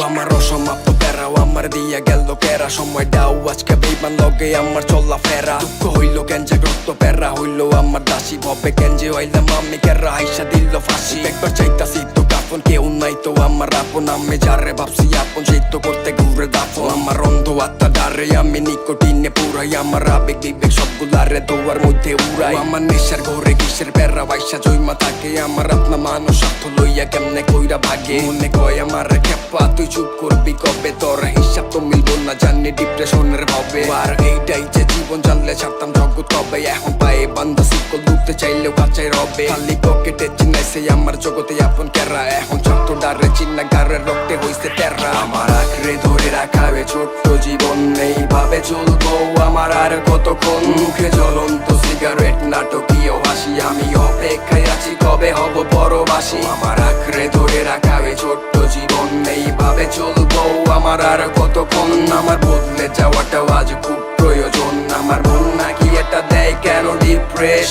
আমার অসমাপ্ত প্যারাও আমার দিয়া গেল কেরা সময় দাও আজকে বেইমান লগে আমার চলা ফেরা দুঃখ হইল কেঞ্জে রক্ত প্যারা হইল আমার দাসী ভবে কেঞ্জে হইলাম আমি কেরা হাইসা দিল ফাঁসি একবার চাইতাছি তো কাফন কেউ নাই তো আমার আপন আমি যারে ভাবছি আপন সেই তো করতে ঘুরে দাফন আমার অন্ধ আত্মা ডারে আমি নিকোটিনে পুরাই আমার আবেগ বিবেক সবগুলারে দোয়ার মধ্যে উড়াই আমার নেশার ঘরে কিসের প্যারা বাইসা জয়মা থাকে আমার আপনা মানুষ স্বার্থ লইয়া কেমনে কইরা ভাগে মনে কয় আমার খেপা তুই চুপ করবি কবে তোর হিসাব তো মিলবো না জানি ডিপ্রেশনের ভাবে আর এইটাই যে জীবন জানলে ছাড়তাম জগৎ কবে এখন পায়ে বান্ধা শিকল দুলতে চাইলেও কাচাই রবে খালি পকেটে চিনাইছে আমার জগতে আপন কেরা এখন ছোট্ট ডারে চিন্না গারে রক্তে হইছে তেরা আমার আঁকড়ে ধরে রাখা ছোট্ট জীবন এইভাবে চলবো আমার আর কতক্ষণ মুখে জ্বলন্ত সিগারেট নাটকীয় হাসি আমি অপেক্ষায় আছি কবে হব পরবাসী আমার আঁকড়ে ধরে রাখা ছোট্ট জীবন এইভাবে চলবো আমার আর কতক্ষণ আমার বদলে যাওয়াটাও আজ খুব প্রয়োজন আমার মন নাকি এটা দেয় কেন ডিপ্রেশন